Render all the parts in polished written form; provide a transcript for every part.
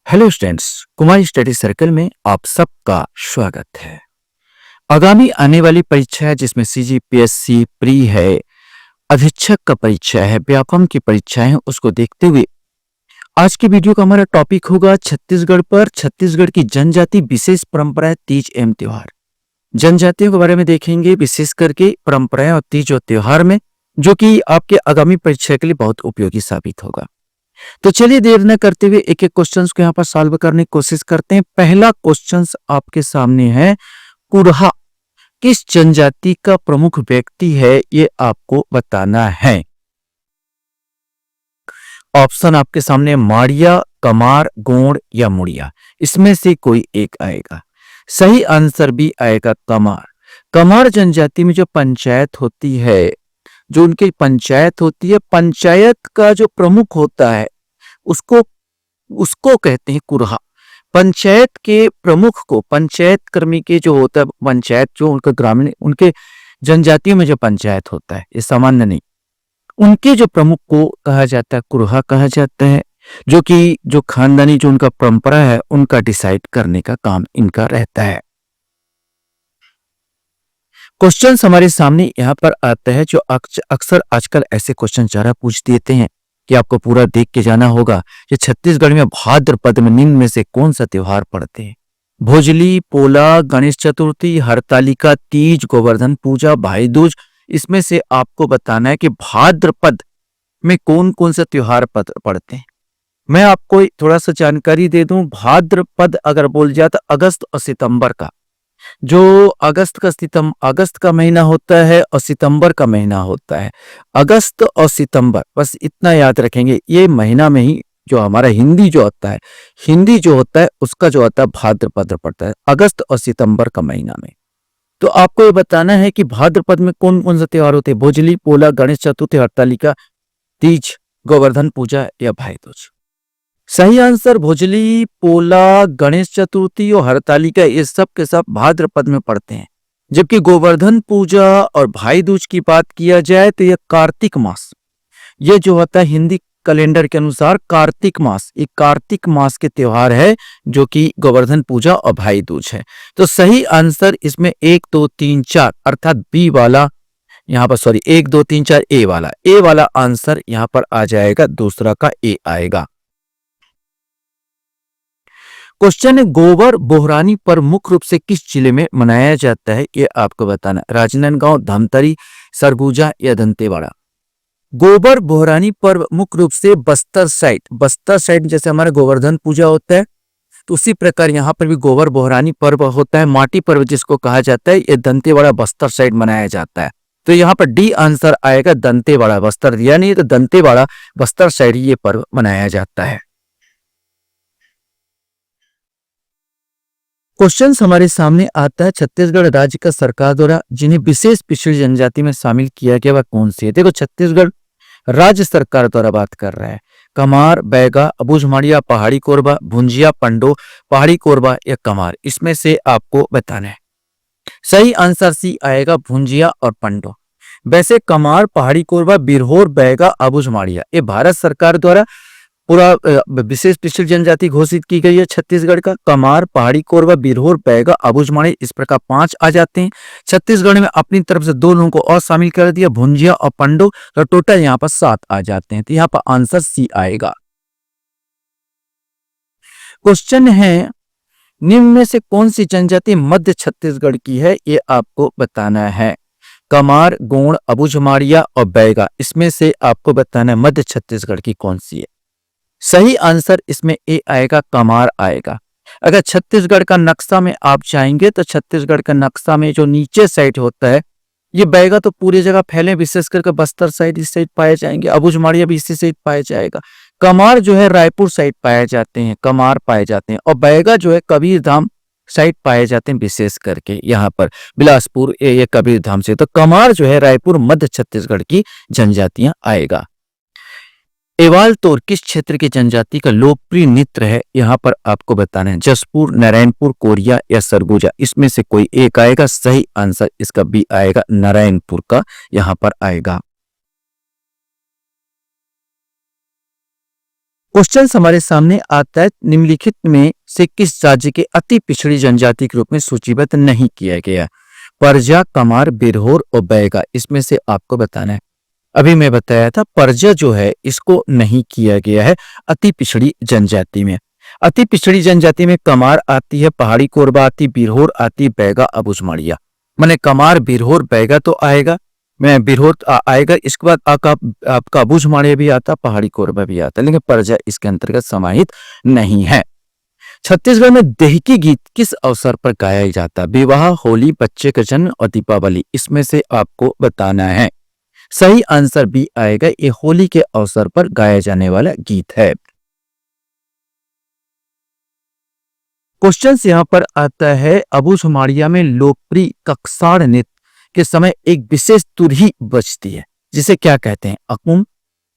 Hello students, Kumar study circle में आप सबका स्वागत है। आगामी आने वाली परीक्षा है जिसमें सीजीपीएससी प्री है, अधीक्षक का परीक्षा है, व्यापम की परीक्षा है, उसको देखते हुए आज की वीडियो का हमारा टॉपिक होगा छत्तीसगढ़ पर छत्तीसगढ़ की जनजाति विशेष परंपराएं, तीज एवं त्योहार। जनजातियों के बारे में देखेंगे, विशेष करके परंपराएं और तीज और त्योहार में, जो कि आपके आगामी परीक्षा के लिए बहुत उपयोगी साबित होगा। तो चलिए देर न करते हुए एक एक क्वेश्चंस को यहाँ पर सॉल्व करने की कोशिश करते हैं। पहला क्वेश्चंस आपके सामने है, कुरहा किस जनजाति का प्रमुख व्यक्ति है, ये आपको बताना है। ऑप्शन आपके सामने माड़िया, कमार, गोंड या मुड़िया, इसमें से कोई एक आएगा। सही आंसर भी आएगा कमार। कमार जनजाति में जो पंचायत होती है, जो उनकी पंचायत होती है, पंचायत का जो प्रमुख होता है उसको उसको कहते हैं कुरहा। पंचायत के प्रमुख को, पंचायत कर्मी के जो होता है, पंचायत जो उनका ग्रामीण, उनके जनजातियों में जो पंचायत होता है, ये सामान्य नहीं, उनके जो प्रमुख को कहा जाता है कुरहा कहा जाता है, जो कि जो खानदानी जो उनका परंपरा है उनका डिसाइड करने का काम इनका रहता है। क्वेश्चन हमारे सामने यहाँ पर आता है, जो अक्सर आजकल ऐसे क्वेश्चन ज्यादा पूछ देते हैं कि आपको पूरा देख के जाना होगा कि छत्तीसगढ़ में भाद्रपद में निम्न में से कौन सा त्योहार पड़ते हैं। भोजली, पोला, गणेश चतुर्थी, हरतालिका, तीज, गोवर्धन पूजा, भाई दूज, इसमें से आपको बताना है कि भाद्रपद में कौन कौन सा त्योहार पड़ते हैं। मैं आपको थोड़ा सा जानकारी दे दूं, भाद्रपद अगर बोल जाए तो अगस्त और सितंबर का, जो अगस्त का महीना होता है और सितंबर का महीना होता है। अगस्त और सितंबर, बस इतना याद रखेंगे, ये महीना में ही जो हमारा हिंदी जो होता है उसका जो होता है भाद्रपद पड़ता है, अगस्त और सितंबर का महीना में। तो आपको ये बताना है कि भाद्रपद में कौन कौन से त्योहार होते हैं। भोजली, पोला, गणेश चतुर्थी, हरतालिका, तीज, गोवर्धन पूजा या भाई दूज। सही आंसर भोजली, पोला, गणेश चतुर्थी और हरतालिका, ये सब के सब भाद्रपद में पड़ते हैं। जबकि गोवर्धन पूजा और भाई दूज की बात किया जाए तो यह कार्तिक मास, ये जो होता है हिंदी कैलेंडर के अनुसार कार्तिक मास, एक कार्तिक मास के त्योहार है, जो कि गोवर्धन पूजा और भाई दूज है। तो सही आंसर इसमें 1 2 3 4 अर्थात बी वाला, यहाँ पर 1 2 3 4 ए वाला आंसर यहाँ पर आ जाएगा, दूसरा का ए आएगा। क्वेश्चन है, गोबर बोहरानी पर्व मुख्य रूप से किस जिले में मनाया जाता है, ये आपको बताना। राजनांदगांव, धमतरी, सरगुजा या दंतेवाड़ा। गोबर बोहरानी पर्व मुख्य रूप से बस्तर साइड जैसे हमारा गोवर्धन पूजा होता है, तो उसी प्रकार यहाँ पर भी गोबर बोहरानी पर्व होता है, माटी पर्व जिसको कहा जाता है, ये दंतेवाड़ा बस्तर साइड मनाया जाता है। तो यहाँ पर डी आंसर आएगा, दंतेवाड़ा। बस्तर दिया नहीं तो दंतेवाड़ा बस्तर साइड ये पर्व मनाया जाता है। क्वेश्चन हमारे सामने आता है, छत्तीसगढ़ राज्य का सरकार द्वारा जिन्हें विशेष पिछड़ी जनजाति में शामिल किया गया वह कौन सी है। देखो, छत्तीसगढ़ राज्य सरकार द्वारा बात कर रहा है, कमार, बैगा, अबूझमाड़िया, पहाड़ी कोरबा, भुंजिया, पंडो, पहाड़ी कोरबा या कमार, इसमें से आपको बताना है। सही आंसर सी आएगा, भुंजिया और पंडो। वैसे कमार, पहाड़ी कोरबा, बिरहोर, बैगा, अबूझमाड़िया, ये भारत सरकार द्वारा पूरा विशेष पिछड़ी जनजाति घोषित की गई है छत्तीसगढ़ का। कमार, पहाड़ी कोरबा, बिरहोर, बैगा, अबूझमाड़ी, इस प्रकार 5 आ जाते हैं। छत्तीसगढ़ में अपनी तरफ से 2 लोगों को और शामिल कर दिया, भुंजिया और पंडो, तो टोटल यहाँ पर 7 आ जाते हैं। तो यहाँ पर आंसर सी आएगा। क्वेश्चन है, निम्न में से कौन सी जनजाति मध्य छत्तीसगढ़ की है, ये आपको बताना है। कमार, गोंड, अबूझमाड़िया और बैगा, इसमें से आपको बताना है मध्य छत्तीसगढ़ की कौन सी है। सही आंसर इसमें ए आएगा, कमार आएगा। अगर छत्तीसगढ़ का नक्शा में आप जाएंगे तो छत्तीसगढ़ का नक्शा में जो नीचे साइड होता है, ये बैगा तो पूरी जगह फैले, विशेष करके बस्तर साइड इस साइड पाए जाएंगे, अबूझमाड़िया भी इसी साइड पाया जाएगा। कमार जो है रायपुर साइड पाए जाते हैं, कमार पाए जाते हैं, और बैगा जो है कबीरधाम साइड पाए जाते हैं, विशेष करके यहाँ पर बिलासपुर ये कबीरधाम से। तो कमार जो है रायपुर मध्य छत्तीसगढ़ की जनजातियां आएगा। एवाल तोर किस क्षेत्र की जनजाति का लोकप्रिय नृत्य है, यहाँ पर आपको बताना है। जसपुर, नारायणपुर, कोरिया या सरगुजा, इसमें से कोई एक आएगा। सही आंसर इसका बी आएगा, नारायणपुर का यहाँ पर आएगा। क्वेश्चन हमारे सामने आता है, निम्नलिखित में से किस राज्य के अति पिछड़ी जनजाति के रूप में सूचीबद्ध नहीं किया गया? परजा, कमार, बिरहोर और बैगा, इसमें से आपको बताना है। अभी मैं बताया था परजा जो है इसको नहीं किया गया है अति पिछड़ी जनजाति में। अति पिछड़ी जनजाति में कमार आती है, पहाड़ी कोरबा आती, बिरहोर आती, बैगा, अबूझमाड़िया। माने कमार, बिरहोर, बैगा तो आएगा, मैं बिरहोर आएगा, इसके बाद आपका अबूझमाड़िया भी आता, पहाड़ी कोरबा भी आता, लेकिन परजा इसके अंतर्गत समाहित नहीं है। छत्तीसगढ़ में देहकी गीत किस अवसर पर गाया जाता है? विवाह, होली, बच्चे का जन्म और दीपावली, इसमें से आपको बताना है। सही आंसर बी आएगा, ये होली के अवसर पर गाया जाने वाला गीत है। क्वेश्चन यहाँ पर आता है, अबूझमाड़िया में लोकप्रिय कक्साड़ नृत्य के समय एक विशेष तुरही बजती है, जिसे क्या कहते हैं? अकुम,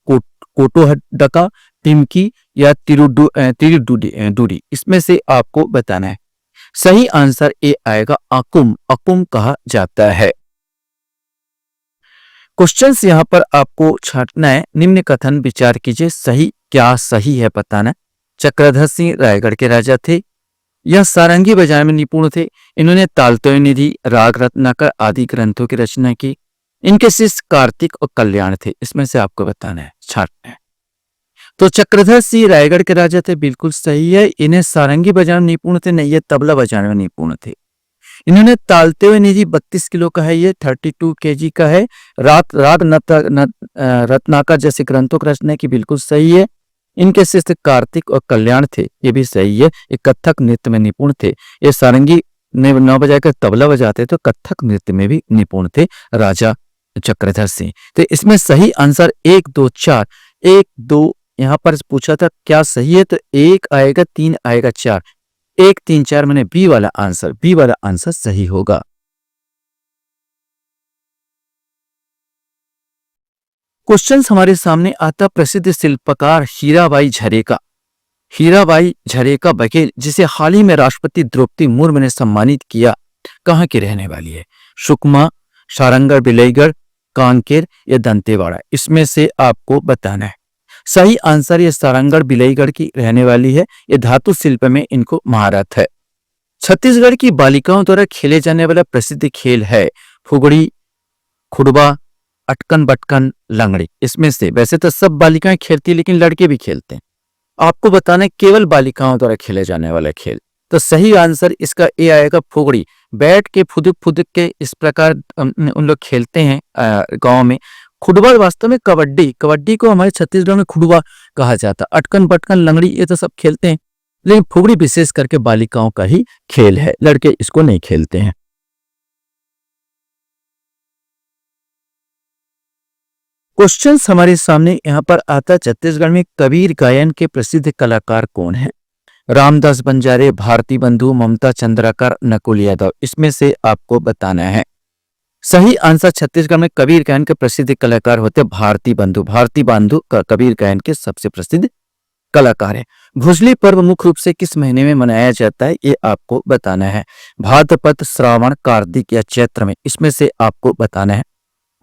कोटोहडका, टिमकी या तिरुडुडी, इसमें से आपको बताना है। सही आंसर ए आएगा, अकुम, अकुम कहा जाता है। क्वेश्चन यहाँ पर आपको छांटना है, निम्न कथन विचार कीजिए, सही क्या सही है बताना। चक्रधर सिंह रायगढ़ के राजा थे, यह सारंगी बजाने में निपुण थे, इन्होंने तालतोय निधि, राग रत्नाकर आदि ग्रंथों की रचना की, इनके शिष्य कार्तिक और कल्याण थे, इसमें से आपको बताना है, छांटना है। तो चक्रधर सिंह रायगढ़ के राजा थे, बिल्कुल सही है। इन्हें सारंगी बजाने में निपुण थे, नहीं ये तबला बजाने में निपुण थे। इन्होंने तालते हुए निधि 32 किलो का है, ये 32 केजी का है। राग रत्नाकर जैसे ग्रंथों की रचना की, बिल्कुल सही है। इनके शिष्य कार्तिक और कल्याण थे, ये भी सही है। ये कथक नृत्य में निपुण थे, ये सारंगी न बजाकर तबला बजाते तो कथक नृत्य में भी निपुण थे राजा चक्रधर सिंह। तो इसमें सही आंसर 1 2 4, 1 2 यहाँ पर पूछा था क्या सही है, तो 1 आएगा, 3 आएगा, 4, 1 3 4 मैंने बी वाला आंसर सही होगा। क्वेश्चन हमारे सामने आता, प्रसिद्ध शिल्पकार हीराबाई झरेका बघेल, जिसे हाल ही में राष्ट्रपति द्रौपदी मुर्मू ने सम्मानित किया, कहाँ की रहने वाली है? सुकमा, सारंगढ़, बिलाईगढ़, कांकेर या दंतेवाड़ा, इसमें से आपको बताना है। सही आंसर ये सारंगढ़ बिलाईगढ़ की रहने वाली है, ये धातु शिल्प में इनको महारत है। छत्तीसगढ़ की बालिकाओं द्वारा खेले जाने वाला प्रसिद्ध खेल है फुगड़ी, खुड़बा, अटकन बटकन, लंगड़ी, इसमें से वैसे तो सब बालिकाएं खेलती है, लेकिन लड़के भी खेलते हैं। आपको बताना है केवल बालिकाओं द्वारा खेले जाने वाला खेल, तो सही आंसर इसका ए आएगा, फुगड़ी। बैठ के फुदक फुदक के इस प्रकार उन लोग खेलते हैं गांव में। खुड़बा वास्तव में कबड्डी को हमारे छत्तीसगढ़ में खुड़बा कहा जाता है। अटकन बटकन, लंगड़ी ये तो सब खेलते हैं, लेकिन फुगड़ी विशेष करके बालिकाओं का ही खेल है, लड़के इसको नहीं खेलते हैं। क्वेश्चन हमारे सामने यहाँ पर आता, छत्तीसगढ़ में कबीर गायन के प्रसिद्ध कलाकार कौन है? रामदास बंजारे, भारती बंधु, ममता चंद्राकर, नकुल यादव, इसमें से आपको बताना है। सही आंसर छत्तीसगढ़ में कबीर गायन के प्रसिद्ध कलाकार होते भारती बंधु। कबीर गायन के सबसे प्रसिद्ध कलाकार है। भुजली पर्व मुख्य रूप से किस महीने में मनाया जाता है, ये आपको बताना है। भाद्रपद, श्रावण, कार्तिक या चैत्र में, इसमें से आपको बताना है।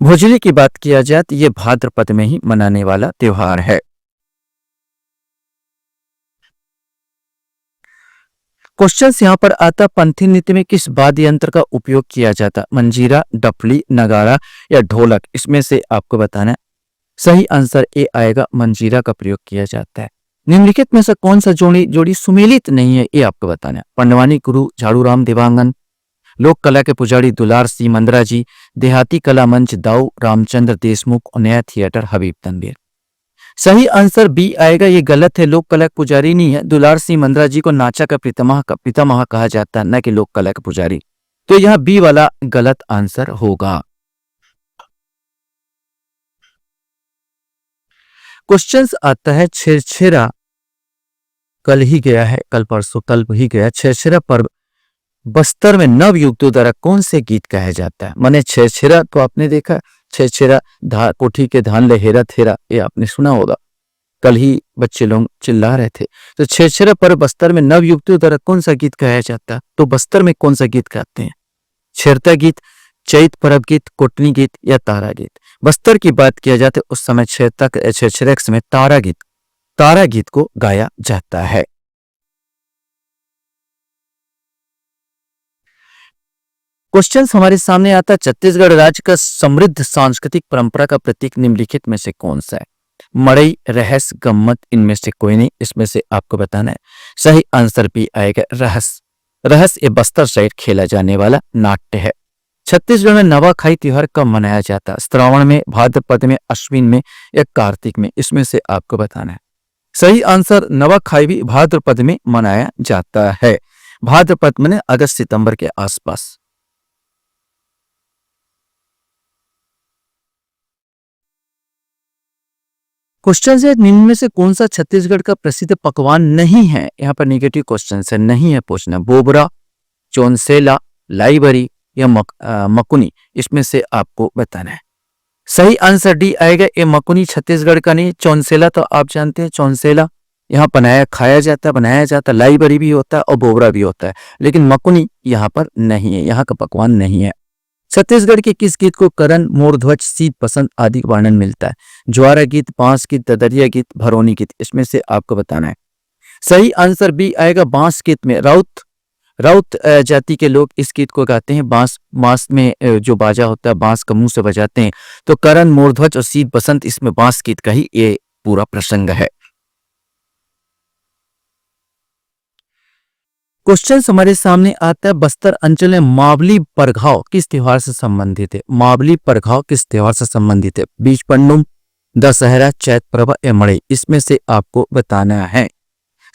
भुजली की बात किया जाए तो ये भाद्रपद में ही मनाने वाला त्योहार है। क्वेश्चन यहाँ पर आता, पंथी नृत्य में किस वाद्य यंत्र का उपयोग किया जाता? मंजीरा, डफली, नगाड़ा या ढोलक, इसमें से आपको बताना है। सही आंसर ए आएगा, मंजीरा का प्रयोग किया जाता है। निम्नलिखित में से कौन सा जोड़ी सुमेलित नहीं है, ये आपको बताना है। पंडवानी गुरु झाड़ूराम देवांगन, लोक कला के पुजारी दुलार सिंह मंद्रा जी, देहाती कला मंच दाऊ रामचंद्र देशमुख और नया थिएटर हबीब तनवीर। सही आंसर बी आएगा, ये गलत है। लोक कला पुजारी नहीं है, दुलार सिंह मंद्रा जी को नाचा का पितामह कहा जाता है, न कि लोक कला के पुजारी। तो यह बी वाला गलत आंसर होगा। क्वेश्चन आता है, छेरछेरा कल ही गया है, कल ही गया। छेरछेरा पर्व बस्तर में नव युवतियों द्वारा कौन से गीत कहा जाता है? माने छेरछेरा तो आपने देखा, छेरछेरा कोठी के धान ले हेरा थेरा, ये आपने सुना होगा, कल ही बच्चे लोग चिल्ला रहे थे। तो छेरछेरा पर्व बस्तर में नव युवतियों द्वारा कौन सा गीत गाया जाता है? तो बस्तर में कौन सा गीत गाते हैं? छेरता गीत, चैत पर्व गीत, कोटनी गीत या तारा गीत। बस्तर की बात किया जाता है उस समय छेरछेरा के समय तारा गीत तारा गीत को गाया जाता है? क्वेश्चन हमारे सामने आता है, छत्तीसगढ़ राज्य का समृद्ध सांस्कृतिक परंपरा का प्रतीक निम्नलिखित में से कौन सा है? मड़ई, रहस, गम्मत, इनमें से कोई नहीं, इसमें से आपको बताना है। सही आंसर भी आएगा रहस। रहस ये बस्तर साइड खेला जाने वाला नाट्य है। छत्तीसगढ़ में नवाखाई त्योहार कब मनाया जाता है? श्रावण में, भाद्रपद में, अश्विन में या कार्तिक में, इसमें से आपको बताना है। सही आंसर नवाखाई भी भाद्रपद में मनाया जाता है। भाद्रपद में अगस्त सितंबर के आसपास। क्वेश्चन है, निम्न में से कौन सा छत्तीसगढ़ का प्रसिद्ध पकवान नहीं है? यहाँ पर नेगेटिव क्वेश्चन है, नहीं है पूछना। बोबरा, चौनसेला, लाइबरी या मकुनी, इसमें से आपको बताना है। सही आंसर डी आएगा। ये मकुनी छत्तीसगढ़ का नहीं। चौनसेला तो आप जानते हैं, चौनसेला यहाँ खाया जाता है, बनाया जाता है। लाइबरी भी होता है और बोबरा भी होता है, लेकिन मकुनी यहाँ पर नहीं है, यहाँ का पकवान नहीं है। छत्तीसगढ़ के किस गीत को करण, मोरध्वज, शीत पसंद आदि का वर्णन मिलता है? ज्वारा गीत, बांस गीत, ददरिया गीत, भरौनी गीत, इसमें से आपको बताना है। सही आंसर बी आएगा। बांस गीत में राउत राउत जाति के लोग इस गीत को गाते हैं। बांस बांस में जो बाजा होता है, बांस का मुंह से बजाते हैं। तो करण, मोरध्वज और शीत बसंत, इसमें बांस गीत का ही ये पूरा प्रसंग है। क्वेश्चन हमारे सामने आता है, बस्तर अंचल में मावली परघाव किस त्योहार से संबंधित है? मावली परघाव किस त्योहार से संबंधित है? बीज पंडुम, दशहरा, चैत प्रभा या मड़ई, इसमें से आपको बताना है।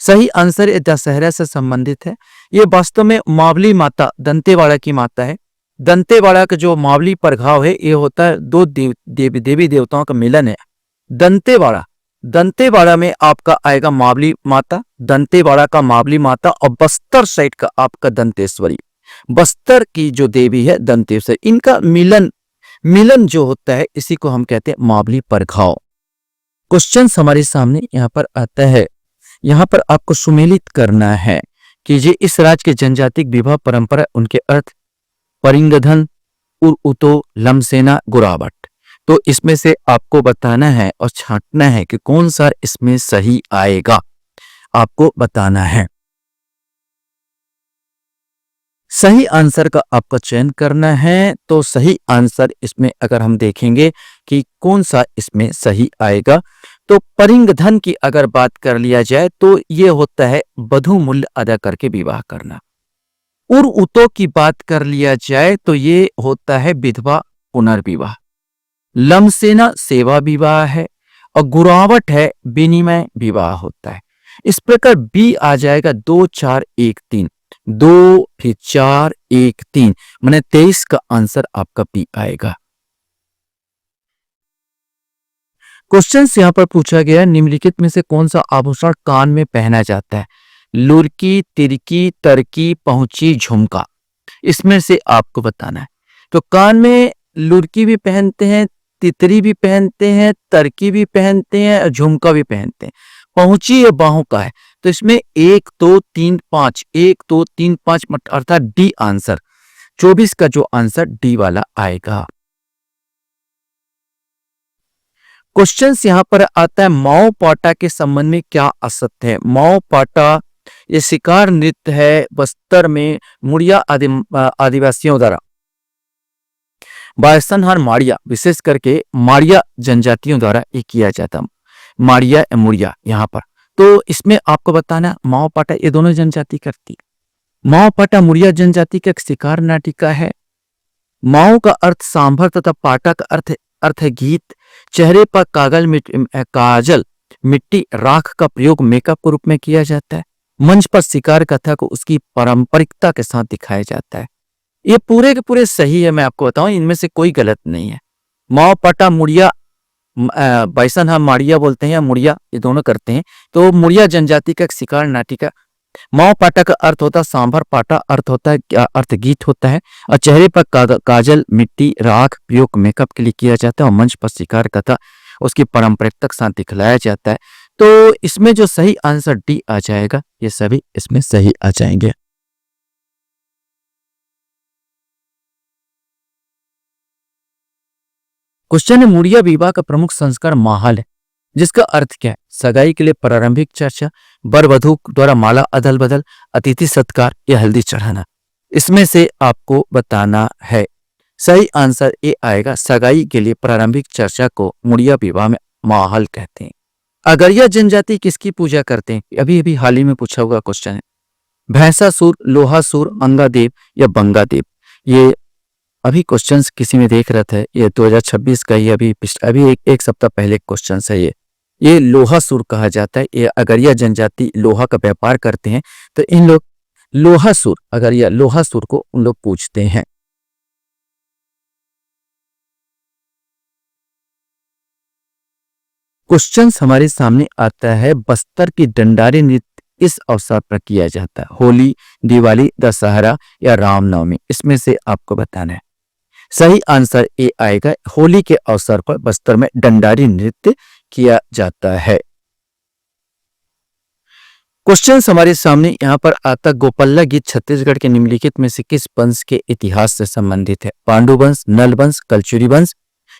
सही आंसर ये दशहरा से संबंधित है। ये वास्तव में मावली माता दंतेवाड़ा की माता है। दंतेवाड़ा का जो मावली परघाव है, ये होता है दो देवी देवताओं का मिलन है। दंतेवाड़ा दंतेवाड़ा में आपका आएगा मावली माता, दंतेवाड़ा का मावली माता, और बस्तर साइड का आपका दंतेश्वरी। बस्तर की जो देवी है दंतेश्वरी, इनका मिलन मिलन जो होता है, इसी को हम कहते हैं मावली परघाव। क्वेश्चन हमारे सामने यहाँ पर आता है। यहाँ पर आपको सुमेलित करना है कि ये इस राज्य के जनजातिक विवाह परंपरा, उनके अर्थ परिंगधन, उतो, लमसेना, गुरावट। तो इसमें से आपको बताना है और छांटना है कि कौन सा इसमें सही आएगा, आपको बताना है। सही आंसर का आपका चयन करना है। तो सही आंसर इसमें अगर हम देखेंगे कि कौन सा इसमें सही आएगा, तो परिंगधन की अगर बात कर लिया जाए तो ये होता है वधु मूल्य अदा करके विवाह करना। उतो की बात कर लिया जाए तो ये होता है विधवा पुनर्विवाह। लमसेना सेवा विवाह है, और गुरावट है विनिमय विवाह होता है। इस प्रकार बी आ जाएगा 2 4 1 3, 2 फिर 4 1 3, माने 23 का आंसर आपका बी आएगा। क्वेश्चन यहां पर पूछा गया, निम्नलिखित में से कौन सा आभूषण कान में पहना जाता है? लुरकी, तिरकी, तरकी, पहुंची, झुमका, इसमें से आपको बताना है। तो कान में लुरकी भी पहनते हैं, तितरी भी पहनते हैं, तरकी भी पहनते हैं और झुमका भी पहनते हैं। पहुंची ये बाहों का है, तो इसमें 1 2 3 5, 1 2 3 5 अर्थात डी आंसर, 24 का जो आंसर डी वाला आएगा। क्वेश्चन यहां पर आता है, माओ पाटा के संबंध में क्या असत्य है? माओ पाटा ये शिकार नृत्य है, बस्तर में मुड़िया आदिवासियों द्वारा, बायसनहार माड़िया, विशेष करके माड़िया जनजातियों द्वारा ये किया जाता। माड़िया या मुड़िया यहाँ पर, तो इसमें आपको बताना माओ पाटा ये दोनों जनजाति करती। माओ पाटा मुड़िया जनजाति का एक शिकार नाटिका है। माओ का अर्थ सांभर तथा पाटा का अर्थ है गीत। चेहरे पर काजल, मिट्टी, राख का प्रयोग मेकअप के रूप में किया जाता है। मंच पर शिकार कथा को उसकी पारंपरिकता के साथ दिखाया जाता है। ये पूरे के पूरे सही है, मैं आपको बताऊं, इनमें से कोई गलत नहीं है। माओ पाटा मुड़िया, बाइसन हम माड़िया बोलते हैं या मुड़िया, ये दोनों करते हैं। तो मुड़िया जनजाति का एक शिकार नाटिका। माओ पाटा का अर्थ होता है सांभर, पाटा अर्थ होता है अर्थ गीत होता है, और चेहरे पर काजल, मिट्टी, राख प्रयोग मेकअप के लिए किया जाता है, और मंच पर शिकार कथा उसकी पारंपरिकता के साथ दिखलाया जाता है। तो इसमें जो सही आंसर डी आ जाएगा, ये सभी इसमें सही आ जाएंगे। क्वेश्चन है, मुड़िया विवाह का प्रमुख संस्कार माहल है। जिसका अर्थ क्या है? सगाई के लिए प्रारंभिक चर्चा, वर वधू द्वारा माला अदल बदल, अतिथि सत्कार या हल्दी चढ़ाना। इसमें से आपको बताना है। सही आंसर ए आएगा, सगाई के लिए प्रारंभिक चर्चा को मुड़िया विवाह में माहल कहते हैं। अगरिया जनजाति किसकी पूजा करते हैं? अभी अभी हाल ही में पूछा हुआ क्वेश्चन है। भैंसासुर, लोहासुर, अंगादेव या बंगादेव। ये अभी क्वेश्चंस किसी में देख रहा था, ये 2026 का ही अभी एक सप्ताह पहले क्वेश्चन है। ये लोहासुर कहा जाता है। ये अगरिया जनजाति लोहा का व्यापार करते हैं, तो इन लोग लोहासुर, अगरिया लोहासुर को उन लोग पूछते हैं। क्वेश्चन हमारे सामने आता है, बस्तर की डंडारी नृत्य इस अवसर पर किया जाता है? होली, दिवाली, दशहरा या रामनवमी। इसमें से आपको बताना है। सही आंसर ए आएगा, होली के अवसर पर बस्तर में डंडारी नृत्य किया जाता है। क्वेश्चन हमारे सामने यहाँ पर आता, गोपल्ला गीत छत्तीसगढ़ के निम्नलिखित में से किस वंश के इतिहास से संबंधित है? पांडु वंश, नल वंश, कलचुरी वंश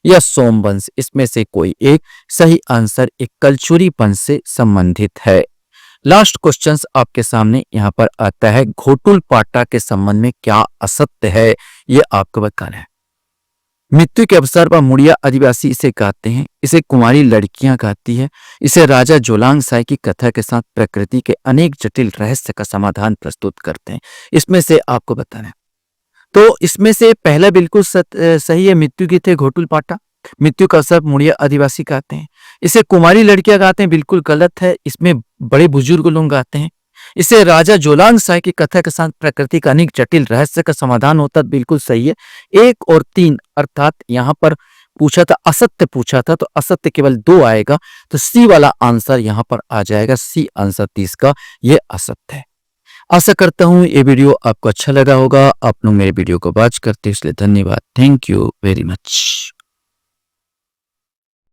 या सोम वंश। इसमें से कोई एक। सही आंसर एक कलचुरी वंश से संबंधित है। लास्ट क्वेश्चन आपके सामने यहाँ पर आता है, घोटुल पाटा के संबंध में क्या असत्य है? ये आपको बताना है। मृत्यु के अवसर पर मुड़िया आदिवासी इसे गाते हैं, इसे कुंवारी लड़कियां गाती है, इसे राजा जोलांग साई की कथा के साथ प्रकृति के अनेक जटिल रहस्य का समाधान प्रस्तुत करते हैं। इसमें से आपको बताना है। तो इसमें से पहला बिल्कुल सही है, मृत्यु गीत है घोटुल पाटा। मृत्यु का अवसर मुड़िया आदिवासी गाते हैं। इसे कुमारी लड़कियां गाते हैं, बिल्कुल गलत है। इसमें बड़े बुजुर्ग लोग गाते हैं। इसे राजा जोलांग साई की कथा के साथ प्रकृति का अनेक जटिल रहस्य का समाधान होता, बिल्कुल सही है। 1 और 3 अर्थात यहाँ पर पूछा था असत्य, पूछा था तो असत्य केवल 2 आएगा, तो सी वाला आंसर यहाँ पर आ जाएगा। सी आंसर 30 का ये असत्य है। आशा करता हूँ ये वीडियो आपको अच्छा लगा होगा। आप लोग मेरे वीडियो को वॉच करते हैं, इसलिए धन्यवाद। Thank you very much.